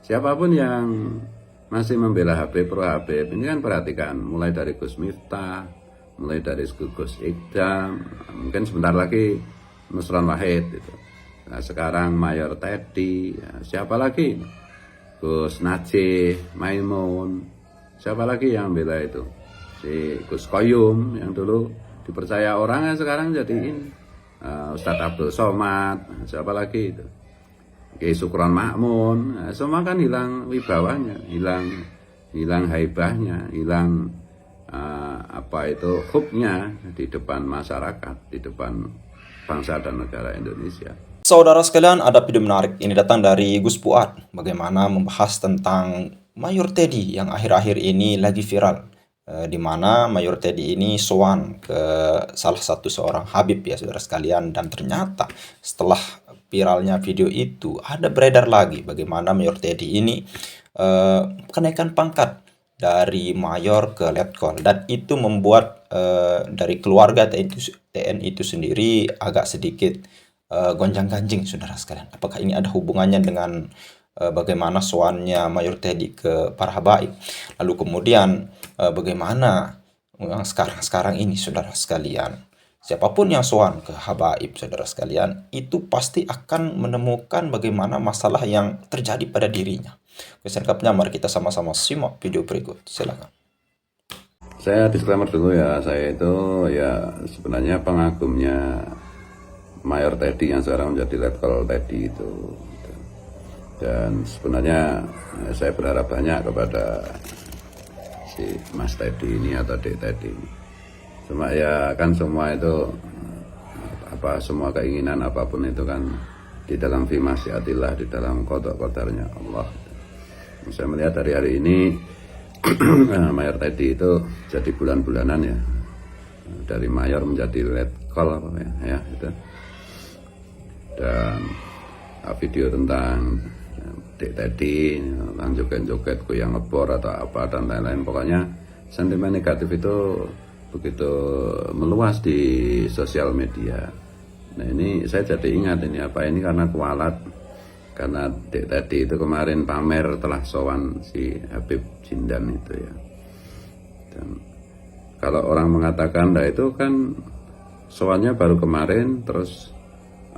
siapapun yang masih membela Habib, pro Habib, ini kan perhatikan, mulai dari Gus Miftah, mulai dari Gus Ikdam, mungkin sebentar lagi Nusron Wahid gitu. Nah, sekarang Mayor Teddy, ya, siapa lagi? Gus Najih, Maimun, siapa lagi yang bela itu? Si Gus Koyum yang dulu dipercaya orang, sekarang jadiin Ustadz Abdul Somad, siapa lagi itu? Kiai Sukron Makmun, nah, semua kan hilang wibawanya, hilang haibahnya, hilang hubnya di depan masyarakat, di depan bangsa dan negara Indonesia. Saudara sekalian, ada video menarik ini datang dari Gus Fuad, bagaimana membahas tentang Mayor Teddy yang akhir-akhir ini lagi viral, di mana Mayor Teddy ini sowan ke salah satu seorang Habib ya saudara sekalian, dan ternyata setelah viralnya video itu ada beredar lagi bagaimana Mayor Teddy ini kenaikan pangkat dari mayor ke letkol, dan itu membuat dari keluarga TNI itu sendiri agak sedikit gonjang-ganjing saudara sekalian. Apakah ini ada hubungannya dengan bagaimana soannya Mayor Teddy ke para habaib? Lalu kemudian bagaimana yang sekarang ini saudara sekalian, siapapun yang soan ke habaib saudara sekalian, itu pasti akan menemukan bagaimana masalah yang terjadi pada dirinya. Selengkapnya mari kita sama-sama simak video berikut. Silakan. Saya disclaimer dulu ya, saya itu ya sebenarnya pengagumnya Mayor Teddy yang sekarang menjadi Letkol Teddy itu. Dan sebenarnya saya berharap banyak kepada si Mas Teddy ini atau Dek Teddy ini. Cuma ya kan semua itu semua keinginan apapun itu kan di dalam fi masyiatillah, di dalam qada qadarnya Allah. Saya melihat dari hari ini Mayor Teddy itu jadi bulan-bulanan ya, dari mayor menjadi letkol ya itu. Dan video tentang Dek Teddy tentang joget-joget yang ngebor atau apa dan lain-lain, pokoknya sentimen negatif itu begitu meluas di sosial media. Nah ini saya jadi ingat ini karena kualat, karena Dek Teddy itu kemarin pamer telah sowan si Habib Jindan itu ya. Dan kalau orang mengatakan itu kan sowannya baru kemarin, terus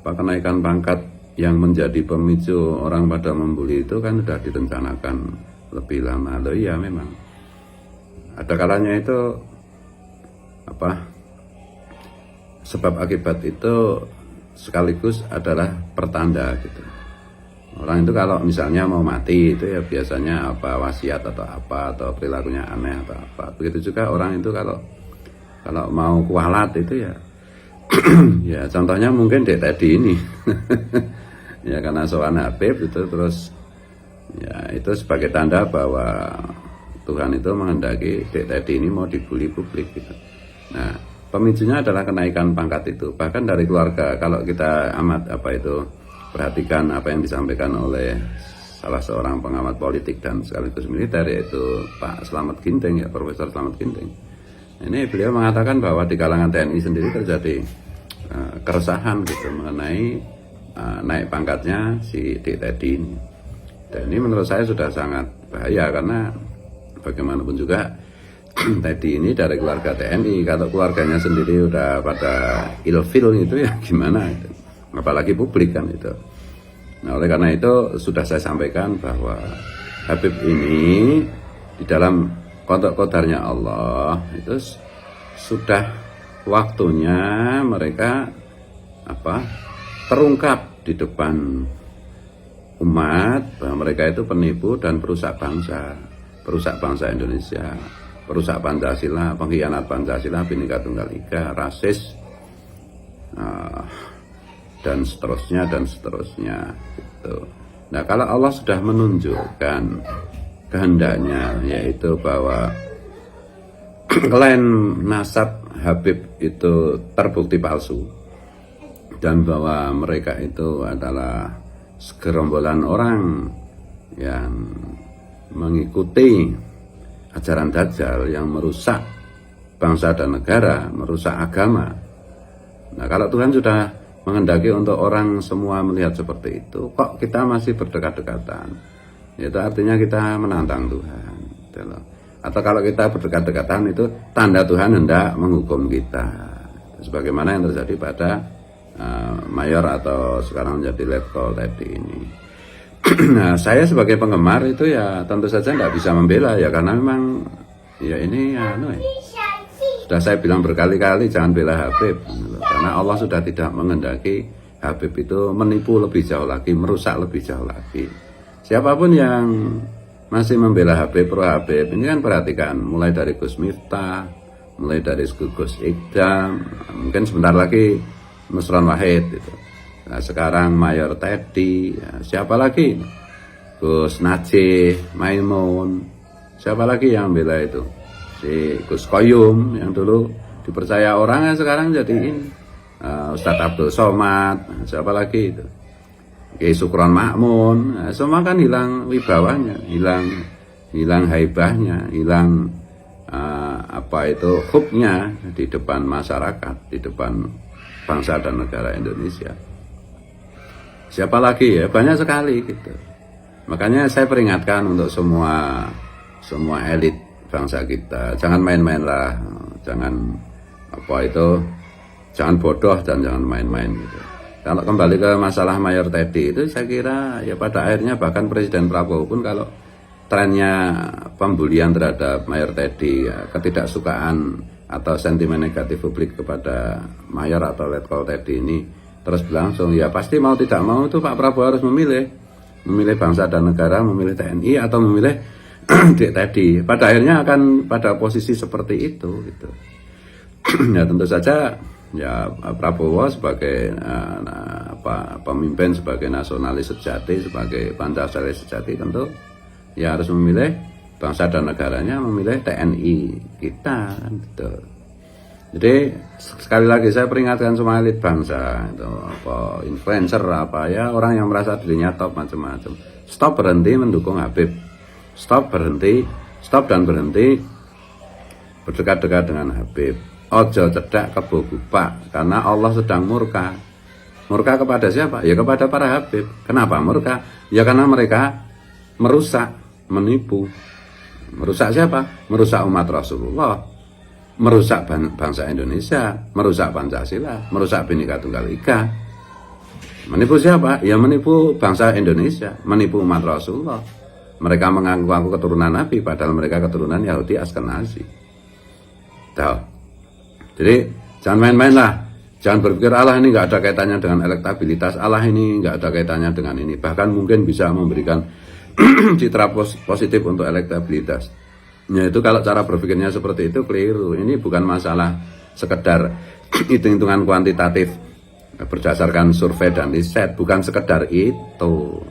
kenaikan pangkat yang menjadi pemicu orang pada membuli itu kan sudah direncanakan lebih lama. Loh iya memang ada kalanya itu sebab akibat itu sekaligus adalah pertanda gitu. Orang itu kalau misalnya mau mati itu ya biasanya wasiat atau perilakunya aneh atau apa. Begitu juga orang itu kalau mau kualat itu ya ya contohnya mungkin Dek Teddy ini ya karena soal Habib itu, terus ya itu sebagai tanda bahwa Tuhan itu menghendaki Dek Teddy ini mau dibully publik gitu. Nah pemicunya adalah kenaikan pangkat itu, bahkan dari keluarga. Kalau kita perhatikan apa yang disampaikan oleh salah seorang pengamat politik dan sekaligus militer, yaitu Pak Slamet Ginting ya, Profesor Slamet Ginting. Ini beliau mengatakan bahwa di kalangan TNI sendiri terjadi keresahan gitu mengenai naik pangkatnya si Dek Teddy ini. Dan ini menurut saya sudah sangat bahaya, karena bagaimanapun juga Teddy ini dari keluarga TNI. Kalau keluarganya sendiri udah pada ilfil itu ya gimana itu, apalagi publik kan itu. Nah oleh karena itu sudah saya sampaikan bahwa Habib ini di dalam qada-qadarnya Allah itu sudah waktunya mereka terungkap di depan umat bahwa mereka itu penipu dan perusak bangsa Indonesia, perusak Pancasila, pengkhianat Pancasila, Bhinneka Tunggal Ika, rasis, dan seterusnya gitu. Nah kalau Allah sudah menunjukkan kehendaknya, yaitu bahwa klaim nasab Habib itu terbukti palsu, dan bahwa mereka itu adalah segerombolan orang yang mengikuti ajaran Dajjal yang merusak bangsa dan negara, merusak agama. Nah kalau Tuhan sudah menghendaki untuk orang semua melihat seperti itu, kok kita masih berdekat-dekatan, itu artinya kita menantang Tuhan gitu loh. Atau kalau kita berdekat-dekatan itu tanda Tuhan hendak menghukum kita, sebagaimana yang terjadi pada Mayor atau sekarang menjadi Letkol tadi ini. Nah, saya sebagai penggemar itu ya tentu saja tidak bisa membela ya, karena memang ya ini ya, sudah saya bilang berkali-kali jangan bela Habib, karena Allah sudah tidak menghendaki Habib itu menipu lebih jauh lagi, merusak lebih jauh lagi. Siapapun yang masih membela Habib, pro Habib, ini kan perhatikan mulai dari Gus Miftah, mulai dari Gus Ikdam, mungkin sebentar lagi Nusron Wahid itu. Nah, sekarang Mayor Teddy, ya, siapa lagi? Gus Najih, Maimun, siapa lagi yang bela itu? Si Gus Koyum yang dulu dipercaya orang, yang sekarang jadiin Ustadz Abdul Somad, siapa lagi itu? Kiai Sukron Makmun, nah, semua kan hilang wibawanya, hilang haibahnya, hilang hubnya di depan masyarakat, di depan bangsa dan negara Indonesia. Siapa lagi ya? Banyak sekali gitu. Makanya saya peringatkan untuk semua elit bangsa kita, jangan main-main lah, jangan jangan bodoh dan jangan main-main gitu. Kalau kembali ke masalah Mayor Teddy itu, saya kira ya pada akhirnya bahkan Presiden Prabowo pun kalau trennya pembulian terhadap Mayor Teddy, ya, ketidaksukaan atau sentimen negatif publik kepada Mayor atau Letkol Teddy ini terus berlangsung, ya pasti mau tidak mau itu Pak Prabowo harus memilih bangsa dan negara, memilih TNI atau memilih Dik Teddy. Pada akhirnya akan pada posisi seperti itu gitu. Ya tentu saja ya Prabowo sebagai pemimpin, sebagai nasionalis sejati, sebagai Pancasilais sejati, tentu ya harus memilih bangsa dan negaranya, memilih TNI kita gitu. Jadi sekali lagi saya peringatkan semua elit bangsa itu, influencer ya, orang yang merasa dirinya top macam-macam, stop berhenti mendukung Habib, stop dan berhenti berdekat-dekat dengan Habib. Ojo cedak kebo gupak, karena Allah sedang murka. Murka kepada siapa? Ya kepada para Habib. Kenapa murka? Ya karena mereka merusak, menipu. Merusak siapa? Merusak umat Rasulullah, merusak bangsa Indonesia, merusak Pancasila, merusak Bhinneka Tunggal Ika. Menipu siapa? Ya menipu bangsa Indonesia, menipu umat Rasulullah. Mereka mengaku keturunan Nabi, padahal mereka keturunan Yahudi Askenazi. Tahu? Jadi jangan main-main lah. Jangan berpikir Allah ini nggak ada kaitannya dengan elektabilitas, Allah ini nggak ada kaitannya dengan ini. Bahkan mungkin bisa memberikan citra positif untuk elektabilitas. Ya itu kalau cara berpikirnya seperti itu keliru. Ini bukan masalah sekedar hitung-hitungan kuantitatif berdasarkan survei dan riset, bukan sekedar itu.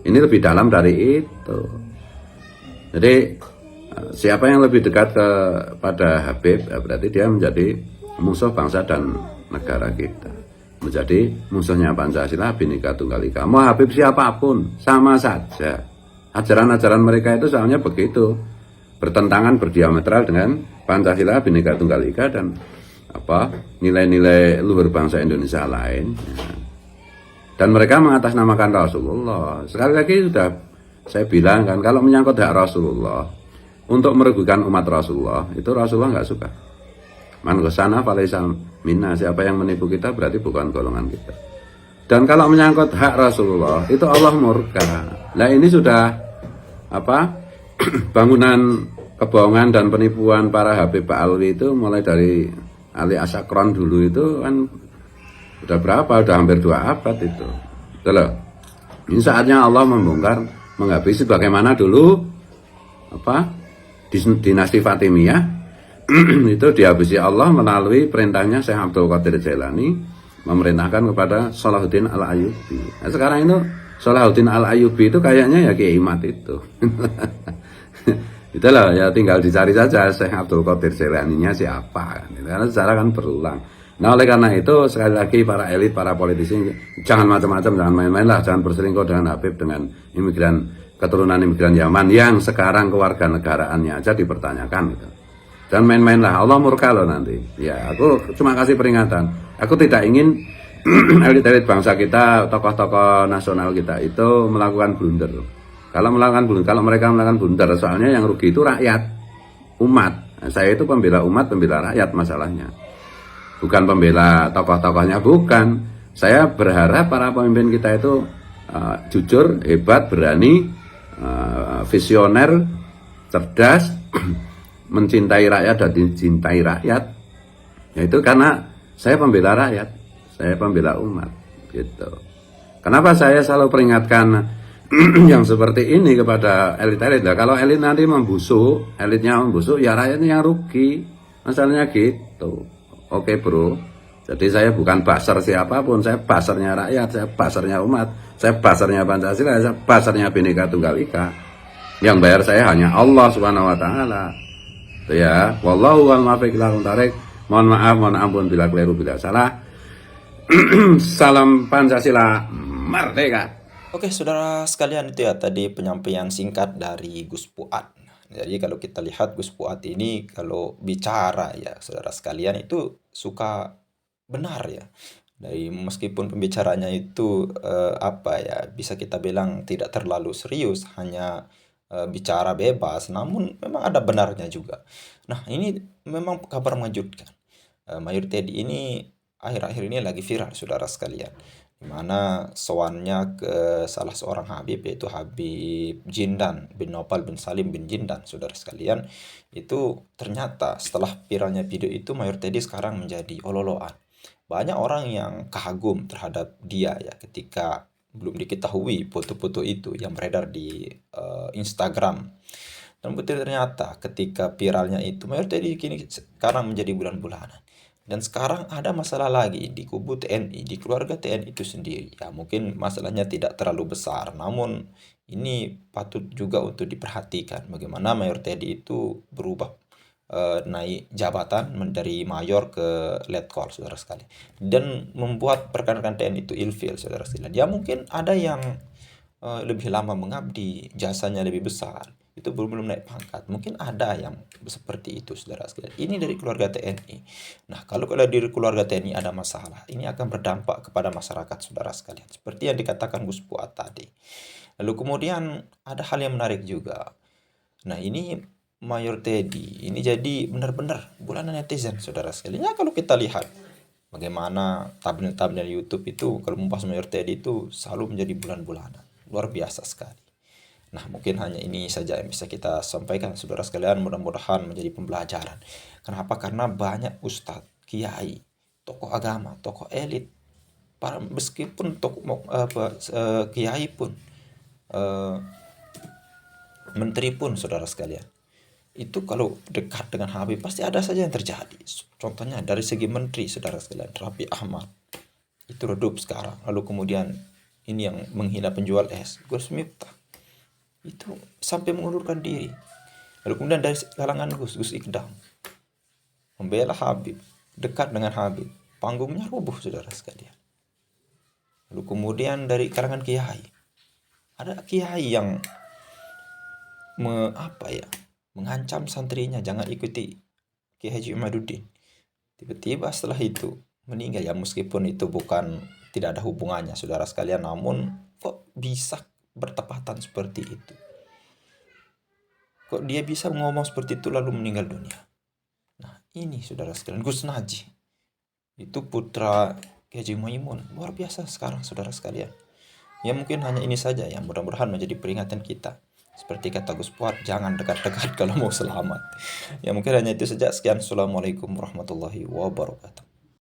Ini lebih dalam dari itu. Jadi siapa yang lebih dekat kepada Habib, berarti dia menjadi musuh bangsa dan negara kita, menjadi musuhnya Pancasila, Bhinneka Tunggal Ika. Mau Habib siapapun sama saja. Ajaran-ajaran mereka itu soalnya begitu, bertentangan, berdiametral dengan Pancasila, Bhinneka Tunggal Ika dan nilai-nilai luhur bangsa Indonesia lain. Dan mereka mengatasnamakan Rasulullah. Sekali lagi sudah saya bilang kan, kalau menyangkut hak Rasulullah, untuk merugikan umat Rasulullah, itu Rasulullah nggak suka. Man ghasana falaysa minna, siapa yang menipu kita berarti bukan golongan kita. Dan kalau menyangkut hak Rasulullah, itu Allah murka. Nah ini sudah bangunan kebohongan dan penipuan para Habib Alwi itu mulai dari Ali Asyakron dulu itu kan udah berapa? Udah hampir 2 abad itu. Betul. Ini saatnya Allah membongkar, menghabisi bagaimana dulu dinasti Fatimiyah itu dihabisi Allah melalui perintahnya Syekh Abdul Qadir Jailani, memerintahkan kepada Salahuddin Al-Ayyubi. Nah, sekarang itu Salahuddin Al-Ayyubi itu kayaknya ya Kiai Mat itu. Itulah ya, tinggal dicari saja Syekh Abdul Qadir Jailaninya siapa kan. Karena sejarah kan berulang. Nah oleh karena itu sekali lagi para elit, para politisi jangan macam-macam, jangan main-main lah, jangan berselingkuh dengan Habib, dengan keturunan imigran Yaman yang sekarang kewarganegaraannya aja dipertanyakan gitu. Dan main-main lah, Allah murka loh nanti. Ya, aku cuma kasih peringatan. Aku tidak ingin elit-elit bangsa kita, tokoh-tokoh nasional kita itu melakukan blunder. Kalau mereka melakukan blunder, soalnya yang rugi itu rakyat, umat. Nah, saya itu pembela umat, pembela rakyat masalahnya. Bukan pembela tokoh-tokohnya, bukan. Saya berharap para pemimpin kita itu jujur, hebat, berani, visioner, cerdas, mencintai rakyat dan dicintai rakyat. Yaitu karena saya pembela rakyat, saya pembela umat, gitu. Kenapa saya selalu peringatkan yang seperti ini kepada elit-elit? Nah, kalau elit nanti elitnya membusuk, ya rakyatnya yang rugi. Masalahnya gitu. Oke bro. Jadi saya bukan baser siapapun, saya basernya rakyat, saya basernya umat, saya basernya Pancasila, saya basernya Bhinneka Tunggal Ika. Yang bayar saya hanya Allah Subhanahu wa taala. Ya, wallahu wal muwaffiq ila aqwamit. Mohon maaf, mohon ampun bila keliru, bila salah. Salam Pancasila merdeka. Oke, saudara sekalian, itu ya tadi penyampaian singkat dari Gus Puat. Jadi kalau kita lihat Gus Puat ini kalau bicara ya saudara sekalian itu suka benar ya. Dari meskipun pembicaranya itu apa ya, bisa kita bilang tidak terlalu serius, hanya bicara bebas, namun memang ada benarnya juga. Nah, ini memang kabar mengejutkan. Mayor Teddy ini akhir-akhir ini lagi viral saudara sekalian, di mana sowannya ke salah seorang Habib, yaitu Habib Jindan bin Nopal bin Salim bin Jindan. Saudara sekalian, itu ternyata setelah viralnya video itu Mayor Teddy sekarang menjadi ololoan. Banyak orang yang kagum terhadap dia ya, ketika belum diketahui foto-foto itu yang beredar di Instagram. Dan betul ternyata ketika viralnya itu Mayor Teddy kini sekarang menjadi bulan-bulanan. Dan sekarang ada masalah lagi di kubu TNI, di keluarga TNI itu sendiri. Ya mungkin masalahnya tidak terlalu besar, namun ini patut juga untuk diperhatikan. Bagaimana Mayor Teddy itu berubah naik jabatan dari mayor ke letkol, saudara sekali. Dan membuat rekan-rekan TNI itu ilfil, saudara sekalian. Ya mungkin ada yang lebih lama mengabdi, jasanya lebih besar, itu belum naik pangkat. Mungkin ada yang seperti itu, saudara sekalian. Ini dari keluarga TNI. Nah, kalau dari keluarga TNI ada masalah, ini akan berdampak kepada masyarakat, saudara sekalian. Seperti yang dikatakan Gus Puat tadi. Lalu kemudian ada hal yang menarik juga. Nah, ini Mayor Teddy ini jadi benar-benar bulanan netizen, saudara sekalian. Ya kalau kita lihat bagaimana thumbnail YouTube itu kalau membahas Mayor Teddy itu selalu menjadi bulan-bulanan. Luar biasa sekali. Nah, mungkin hanya ini saja yang bisa kita sampaikan, saudara sekalian. Mudah-mudahan menjadi pembelajaran. Kenapa? Karena banyak ustadz, kiai, tokoh agama, tokoh elit, para meskipun tokoh kiai pun, menteri pun, saudara sekalian, itu kalau dekat dengan Habib pasti ada saja yang terjadi. Contohnya dari segi menteri, saudara sekalian, Raffi Ahmad itu redup sekarang. Lalu kemudian ini yang menghina penjual es, Gus Miftah, itu sampai mengundurkan diri. Lalu kemudian dari kalangan Gus Ikdam membela Habib, dekat dengan Habib, panggungnya rubuh, saudara sekalian. Lalu kemudian dari kalangan kiai, ada kiai yang mengancam santrinya jangan ikuti Kiai Haji Imaduddin. Tiba-tiba setelah itu meninggal, ya meskipun itu tidak ada hubungannya, saudara sekalian, namun kok bisa bertepatan seperti itu? Kok dia bisa ngomong seperti itu lalu meninggal dunia? Nah, ini saudara sekalian, Gus Naji itu putra Kiai Haji Maimun, luar biasa sekarang, saudara sekalian. Ya mungkin hanya ini saja yang mudah-mudahan menjadi peringatan kita. Seperti kata Gus Puat, jangan dekat-dekat kalau mau selamat. Ya mungkin hanya itu saja. Sekian, assalamualaikum warahmatullahi wabarakatuh.